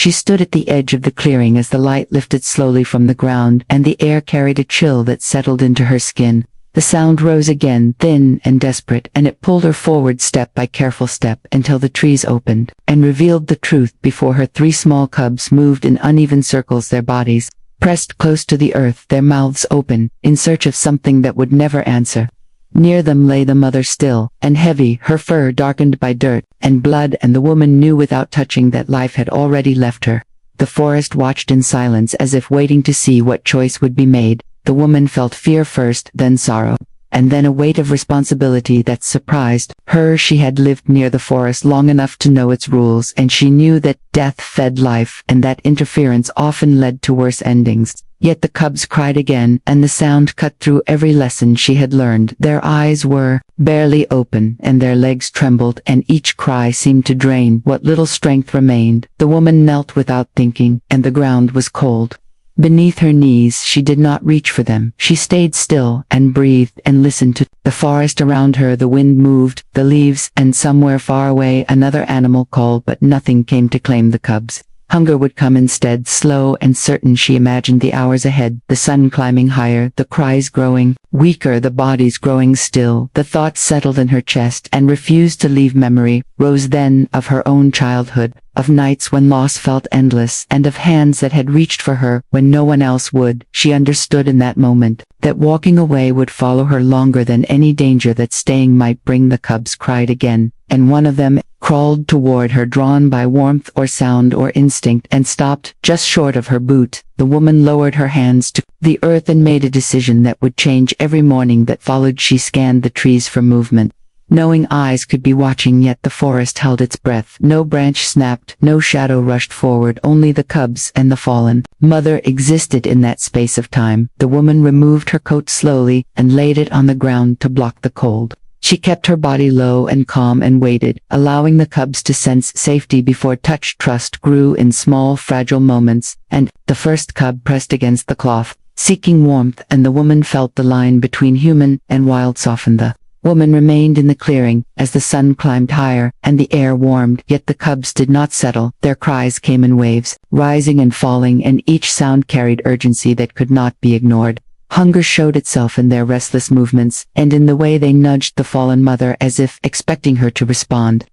She stood at the edge of the clearing as the light lifted slowly from the ground, and the air carried a chill that settled into her skin. The sound rose again, thin and desperate, and it pulled her forward step by careful step until the trees opened and revealed the truth before her. 3 small cubs moved in uneven circles, their bodies pressed close to the earth, their mouths open, in search of something that would never answer. Near them lay the mother, still and heavy, her fur darkened by dirt and blood, and the woman knew without touching that life had already left her. The forest watched in silence, as if waiting to see what choice would be made. The woman felt fear first, then sorrow, and then a weight of responsibility that surprised her. She had lived near the forest long enough to know its rules, and she knew that death fed life, and that interference often led to worse endings. Yet the cubs cried again, and the sound cut through every lesson she had learned. Their eyes were barely open, and their legs trembled, and each cry seemed to drain what little strength remained. The woman knelt without thinking, and the ground was cold beneath her knees. She did not reach for them. She stayed still and breathed and listened to the forest around her. The wind moved the leaves, and somewhere far away another animal called, but nothing came to claim the cubs. Hunger would come instead, slow and certain. She imagined the hours ahead, the sun climbing higher, the cries growing weaker, the bodies growing still. The thoughts settled in her chest and refused to leave. Memory rose then of her own childhood, of nights when loss felt endless, and of hands that had reached for her when no one else would. She understood in that moment that walking away would follow her longer than any danger that staying might bring. The cubs cried again, and one of them crawled toward her, drawn by warmth or sound or instinct, and stopped just short of her boot. The woman lowered her hands to the earth and made a decision that would change every morning that followed. She scanned the trees for movement, knowing eyes could be watching, yet the forest held its breath. No branch snapped, no shadow rushed forward, only the cubs and the fallen mother existed in that space of time. The woman removed her coat slowly and laid it on the ground to block the cold. She kept her body low and calm and waited, allowing the cubs to sense safety before touch. Trust grew in small, fragile moments, and the first cub pressed against the cloth, seeking warmth, and the woman felt the line between human and wild soften. The woman remained in the clearing as the sun climbed higher and the air warmed, yet the cubs did not settle. Their cries came in waves, rising and falling, and each sound carried urgency that could not be ignored. Hunger showed itself in their restless movements, and in the way they nudged the fallen mother as if expecting her to respond.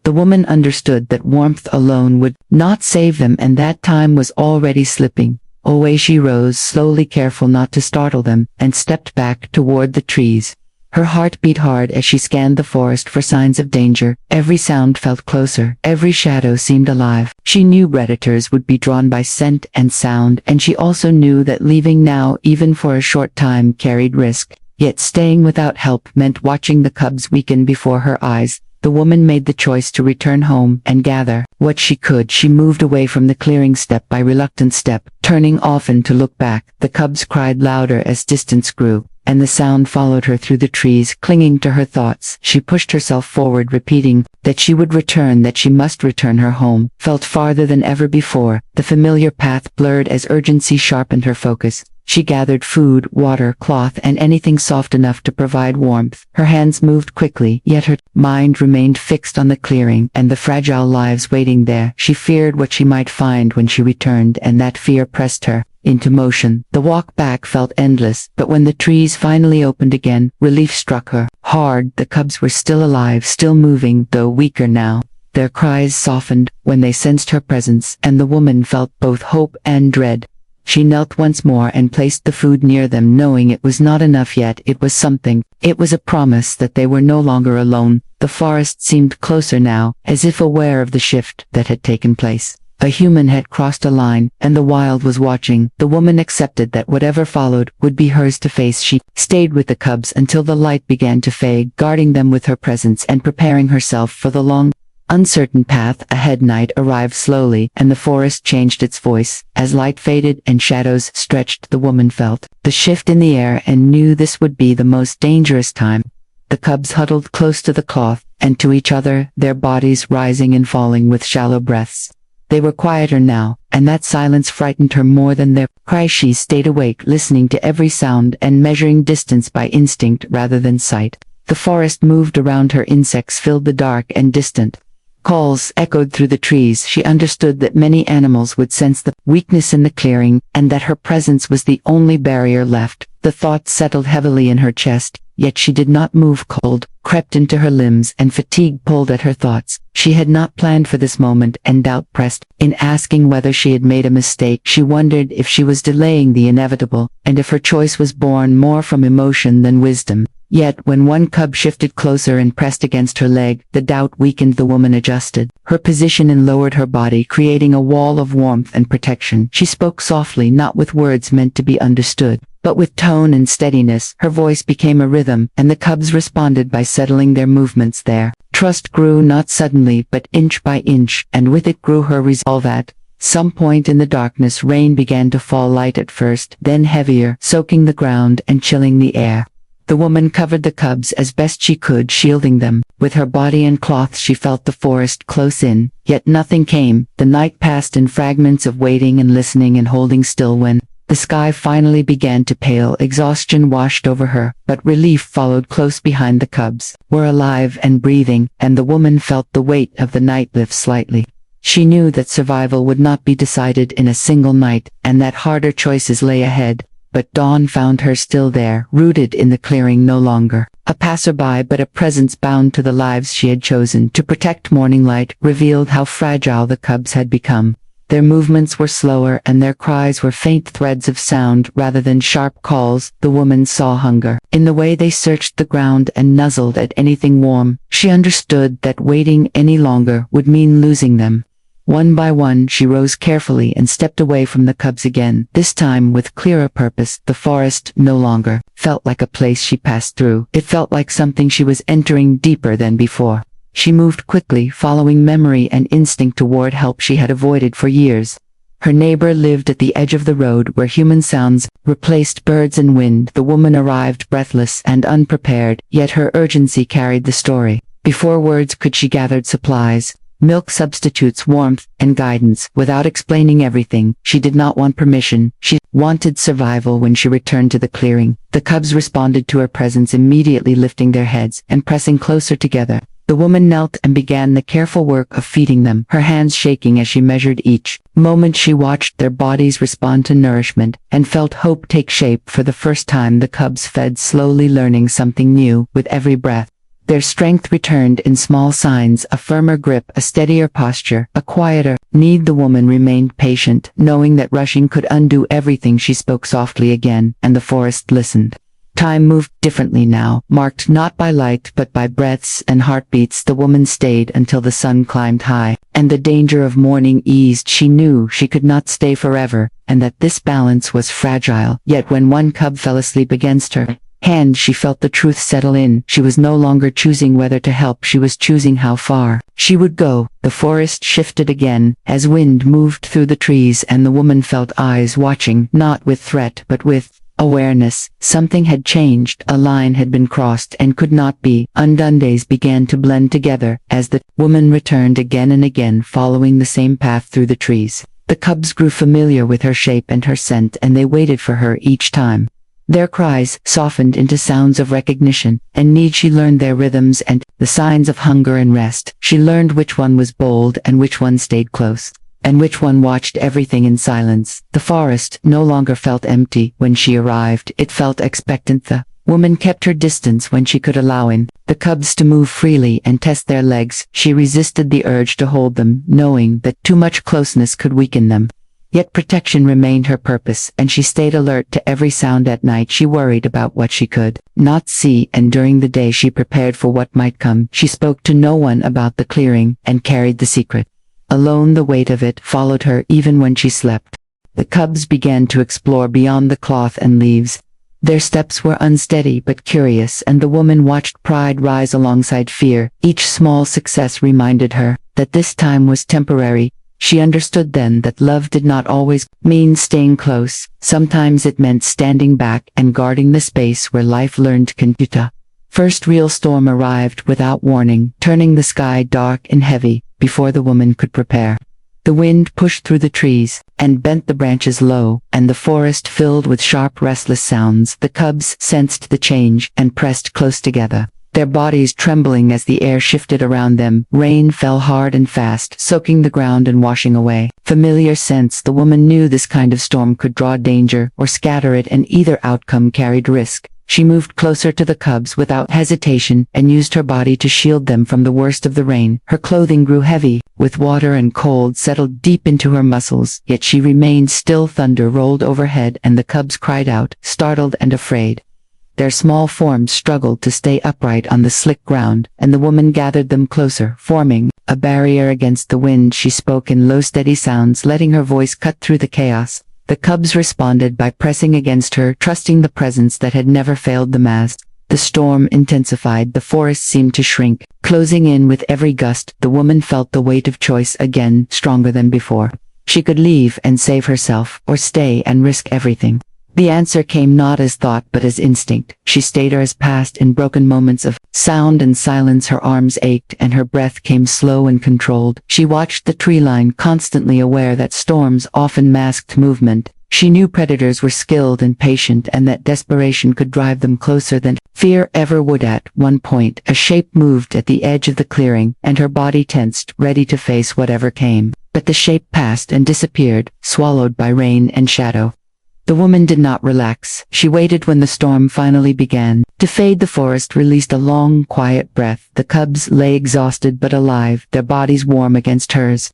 The woman understood that warmth alone would not save them, and that time was already slipping away. She rose slowly, careful not to startle them, and stepped back toward the trees. Her heart beat hard as she scanned the forest for signs of danger. Every sound felt closer, every shadow seemed alive. She knew predators would be drawn by scent and sound, and she also knew that leaving now, even for a short time, carried risk. Yet staying without help meant watching the cubs weaken before her eyes. The woman made the choice to return home and gather what she could. She moved away from the clearing step by reluctant step, turning often to look back. The cubs cried louder as distance grew, and the sound followed her through the trees, clinging to her thoughts. She pushed herself forward, repeating that she would return, that she must return. Her home felt farther than ever before. The familiar path blurred as urgency sharpened her focus. She gathered food, water, cloth, and anything soft enough to provide warmth. Her hands moved quickly, yet her mind remained fixed on the clearing and the fragile lives waiting there. She feared what she might find when she returned, and that fear pressed her into motion. The walk back felt endless, but when the trees finally opened again, relief struck her hard. The cubs were still alive, still moving, though weaker now. Their cries softened when they sensed her presence, and the woman felt both hope and dread. She knelt once more and placed the food near them, knowing it was not enough yet. It was something. It was a promise that they were no longer alone. The forest seemed closer now, as if aware of the shift that had taken place. A human had crossed a line, and the wild was watching. The woman accepted that whatever followed would be hers to face. She stayed with the cubs until the light began to fade, guarding them with her presence and preparing herself for the long, uncertain path ahead. Night arrived slowly, and the forest changed its voice. As light faded and shadows stretched, the woman felt the shift in the air and knew this would be the most dangerous time. The cubs huddled close to the cloth and to each other, their bodies rising and falling with shallow breaths. They were quieter now, and that silence frightened her more than their cries. She stayed awake, listening to every sound and measuring distance by instinct rather than sight. The forest moved around her, insects filled the dark and distant. Calls echoed through the trees. She understood that many animals would sense the weakness in the clearing, and that her presence was the only barrier left. The thought settled heavily in her chest, yet she did not move. Cold crept into her limbs and fatigue pulled at her thoughts. She had not planned for this moment, and doubt pressed. In asking whether she had made a mistake, she wondered if she was delaying the inevitable, and if her choice was born more from emotion than wisdom. Yet, when one cub shifted closer and pressed against her leg, the doubt weakened. The woman adjusted her position and lowered her body, creating a wall of warmth and protection. She spoke softly, not with words meant to be understood, but with tone and steadiness. Her voice became a rhythm, and the cubs responded by settling their movements there. Trust grew not suddenly, but inch by inch, and with it grew her resolve. At some point in the darkness, rain began to fall, light at first, then heavier, soaking the ground and chilling the air. The woman covered the cubs as best she could, shielding them. With her body and cloth she felt the forest close in, yet nothing came. The night passed in fragments of waiting and listening and holding still. When the sky finally began to pale, exhaustion washed over her, but relief followed close behind. The cubs were alive and breathing, and the woman felt the weight of the night lift slightly. She knew that survival would not be decided in a single night, and that harder choices lay ahead. But dawn found her still there, rooted in the clearing, no longer a passerby but a presence bound to the lives she had chosen to protect. Morning light revealed how fragile the cubs had become. Their movements were slower and their cries were faint threads of sound rather than sharp calls. The woman saw hunger in the way they searched the ground and nuzzled at anything warm. She understood that waiting any longer would mean losing them. One by one she rose carefully and stepped away from the cubs again, this time with clearer purpose. The forest no longer felt like a place she passed through. It felt like something she was entering deeper than before. She moved quickly, following memory and instinct toward help she had avoided for years. Her neighbor lived at the edge of the road where human sounds replaced birds and wind. The woman arrived breathless and unprepared, yet her urgency carried the story. Before words could she gathered supplies. Milk substitutes, warmth, and guidance. Without explaining everything, she did not want permission. She wanted survival. When she returned to the clearing, the cubs responded to her presence, immediately lifting their heads and pressing closer together. The woman knelt and began the careful work of feeding them, her hands shaking as she measured each moment. She watched their bodies respond to nourishment and felt hope take shape. For the first time the cubs fed slowly, learning something new with every breath. Their strength returned in small signs, a firmer grip, a steadier posture, a quieter need. The woman remained patient, knowing that rushing could undo everything. She spoke softly again, and the forest listened. Time moved differently now, marked not by light but by breaths and heartbeats. The woman stayed until the sun climbed high, and the danger of morning eased. She knew she could not stay forever, and that this balance was fragile. Yet when one cub fell asleep against her hand, she felt the truth settle in. She was no longer choosing whether to help, she was choosing how far she would go. The forest shifted again, as wind moved through the trees, and the woman felt eyes watching, not with threat but with awareness. Something had changed, a line had been crossed and could not be undone. Days began to blend together, as the woman returned again and again, following the same path through the trees. The cubs grew familiar with her shape and her scent, and they waited for her each time. Their cries softened into sounds of recognition and need. She learned their rhythms and the signs of hunger and rest. She learned which one was bold and which one stayed close, and which one watched everything in silence. The forest no longer felt empty when she arrived. It felt expectant. The woman kept her distance when she could, allowing the cubs to move freely and test their legs. She resisted the urge to hold them, knowing that too much closeness could weaken them. Yet protection remained her purpose, and she stayed alert to every sound. At night she worried about what she could not see, and during the day she prepared for what might come. She spoke to no one about the clearing, and carried the secret alone. The weight of it followed her even when she slept. The cubs began to explore beyond the cloth and leaves. Their steps were unsteady but curious, and the woman watched pride rise alongside fear. Each small success reminded her that this time was temporary. She understood then that love did not always mean staying close. Sometimes it meant standing back and guarding the space where life learned to. First real storm arrived without warning, turning the sky dark and heavy before the woman could prepare. The wind pushed through the trees and bent the branches low, and the forest filled with sharp, restless sounds. The cubs sensed the change and pressed close together. their bodies trembling as the air shifted around them. Rain fell hard and fast, soaking the ground and washing away. Familiar scents, the woman knew this kind of storm could draw danger or scatter it, and either outcome carried risk. She moved closer to the cubs without hesitation and used her body to shield them from the worst of the rain. Her clothing grew heavy, with water and cold settled deep into her muscles, yet she remained still. Thunder rolled overhead and the cubs cried out, startled and afraid. Their small forms struggled to stay upright on the slick ground, and the woman gathered them closer, forming a barrier against the wind. She spoke in low, steady sounds, letting her voice cut through the chaos. The cubs responded by pressing against her, trusting the presence that had never failed them. As the storm intensified, the forest seemed to shrink, closing in with every gust. The woman felt the weight of choice again, stronger than before. She could leave and save herself, or stay and risk everything. The answer came not as thought but as instinct. She stayed, or as passed in broken moments of sound and silence. Her arms ached and her breath came slow and controlled. She watched the tree line, constantly aware that storms often masked movement. She knew predators were skilled and patient, and that desperation could drive them closer than fear ever would. At one point, a shape moved at the edge of the clearing, and her body tensed, ready to face whatever came. But the shape passed and disappeared, swallowed by rain and shadow. The woman did not relax. She waited when the storm finally began to fade. The forest released a long, quiet breath. The cubs lay exhausted but alive, their bodies warm against hers.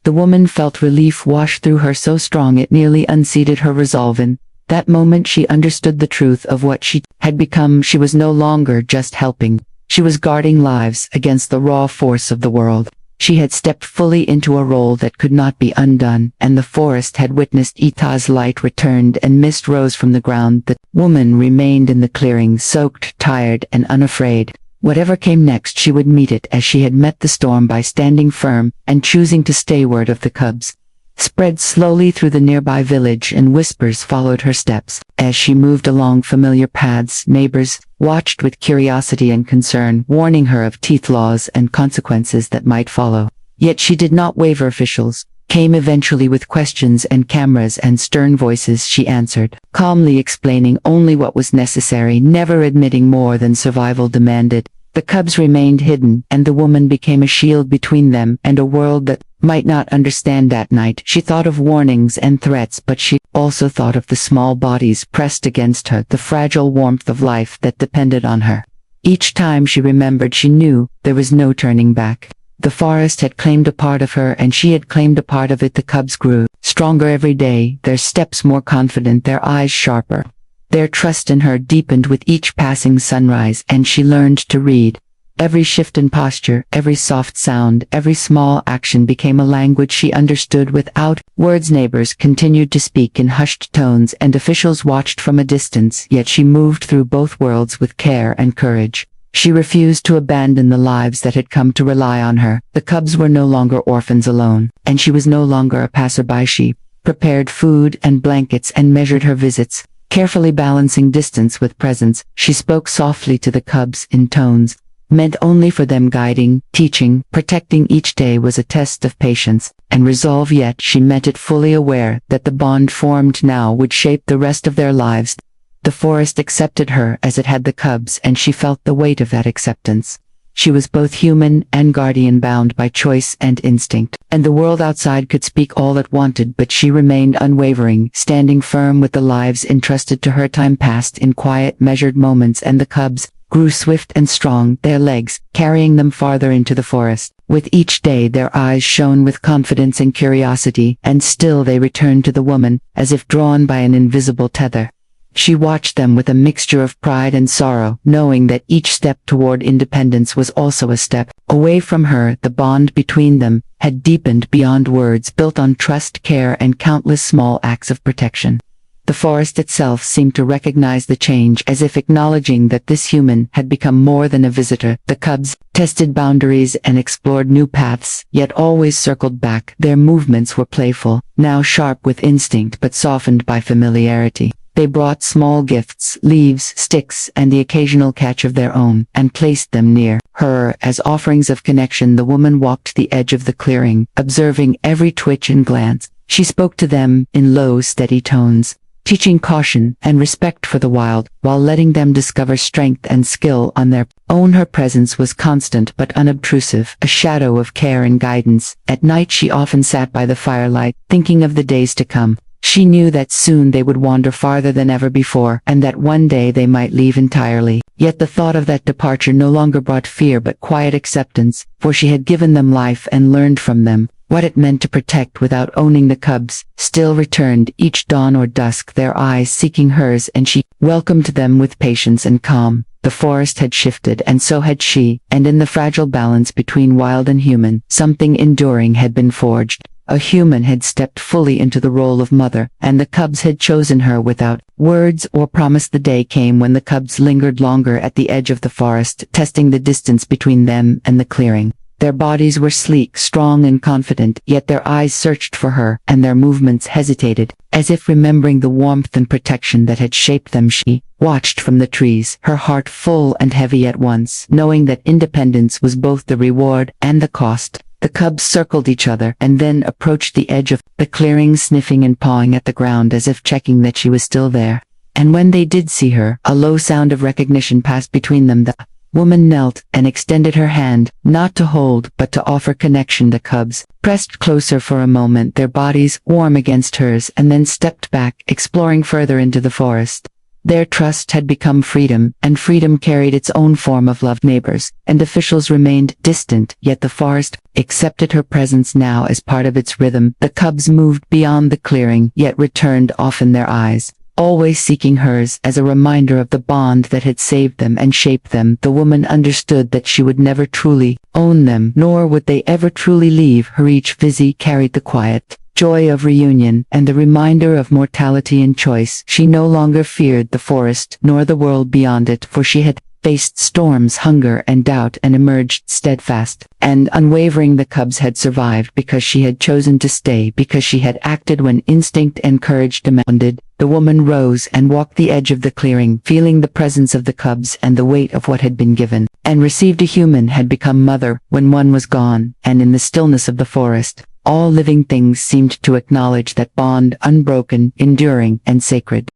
The woman felt relief wash through her, so strong it nearly unseated her resolve. In that moment she understood the truth of what she had become. She was no longer just helping. She was guarding lives against the raw force of the world. She had stepped fully into a role that could not be undone, and the forest had witnessed it. As light returned and mist rose from the ground, the woman remained in the clearing, soaked, tired, and unafraid. Whatever came next, she would meet it as she had met the storm, by standing firm and choosing to stay. Word of the cubs spread slowly through the nearby village, and whispers followed her steps. As she moved along familiar paths, neighbors watched with curiosity and concern, warning her of teeth laws and consequences that might follow. Yet she did not waver. Officials came eventually with questions and cameras and stern voices. She answered, calmly explaining only what was necessary, never admitting more than survival demanded. The cubs remained hidden, and the woman became a shield between them and a world that might not understand. That night, she thought of warnings and threats, but she also thought of the small bodies pressed against her, the fragile warmth of life that depended on her. Each time she remembered, she knew there was no turning back. The forest had claimed a part of her, and she had claimed a part of it. The cubs grew stronger every day, their steps more confident, their eyes sharper. Their trust in her deepened with each passing sunrise, and she learned to read. Every shift in posture, every soft sound, every small action became a language she understood without words. Neighbors continued to speak in hushed tones, and officials watched from a distance, yet she moved through both worlds with care and courage. She refused to abandon the lives that had come to rely on her. The cubs were no longer orphans alone, and she was no longer a passerby. She prepared food and blankets and measured her visits, carefully balancing distance with presence. She spoke softly to the cubs in tones meant only for them, guiding, teaching, protecting. Each day was a test of patience and resolve, yet she meant it, fully aware that the bond formed now would shape the rest of their lives. The forest accepted her as it had the cubs, and she felt the weight of that acceptance. She was both human and guardian, bound by choice and instinct, and the world outside could speak all it wanted, but she remained unwavering, standing firm with the lives entrusted to her. Time passed in quiet, measured moments, and the cubs grew swift and strong, their legs carrying them farther into the forest. With each day their eyes shone with confidence and curiosity, and still they returned to the woman, as if drawn by an invisible tether. She watched them with a mixture of pride and sorrow, knowing that each step toward independence was also a step away from her. The bond between them had deepened beyond words, built on trust, care, and countless small acts of protection. The forest itself seemed to recognize the change, as if acknowledging that this human had become more than a visitor. The cubs tested boundaries and explored new paths, yet always circled back. Their movements were playful, now sharp with instinct but softened by familiarity. They brought small gifts, leaves, sticks, and the occasional catch of their own, and placed them near her as offerings of connection. The woman walked the edge of the clearing, observing every twitch and glance. She spoke to them in low, steady tones, teaching caution and respect for the wild, while letting them discover strength and skill on their own. Her presence was constant but unobtrusive, a shadow of care and guidance. At night she often sat by the firelight, thinking of the days to come. She knew that soon they would wander farther than ever before, and that one day they might leave entirely. Yet the thought of that departure no longer brought fear but quiet acceptance, for she had given them life and learned from them what it meant to protect without owning. The cubs still returned each dawn or dusk, their eyes seeking hers, and she welcomed them with patience and calm. The forest had shifted, and so had she, and in the fragile balance between wild and human, something enduring had been forged. A human had stepped fully into the role of mother, and the cubs had chosen her without words or promise. The day came when the cubs lingered longer at the edge of the forest, testing the distance between them and the clearing. Their bodies were sleek, strong and confident, yet their eyes searched for her, and their movements hesitated, as if remembering the warmth and protection that had shaped them. She watched from the trees, her heart full and heavy at once, knowing that independence was both the reward and the cost. The cubs circled each other and then approached the edge of the clearing, sniffing and pawing at the ground as if checking that she was still there. And when they did see her, a low sound of recognition passed between them. The woman knelt and extended her hand, not to hold but to offer connection. The cubs pressed closer for a moment, their bodies warm against hers, and then stepped back, exploring further into the forest. Their trust had become freedom, and freedom carried its own form of love. Neighbors and officials remained distant, yet the forest accepted her presence now as part of its rhythm. The cubs moved beyond the clearing, yet returned often, their eyes always seeking hers, as a reminder of the bond that had saved them and shaped them. The woman understood that she would never truly own them, nor would they ever truly leave her. Each visit carried the quiet joy of reunion, and the reminder of mortality and choice. She no longer feared the forest, nor the world beyond it, for she had faced storms, hunger and doubt, and emerged steadfast and unwavering. The cubs had survived because she had chosen to stay, because she had acted when instinct and courage demanded. The woman rose and walked the edge of the clearing, feeling the presence of the cubs and the weight of what had been given and received. A human had become mother when one was gone, and in the stillness of the forest, all living things seemed to acknowledge that bond, unbroken, enduring, and sacred.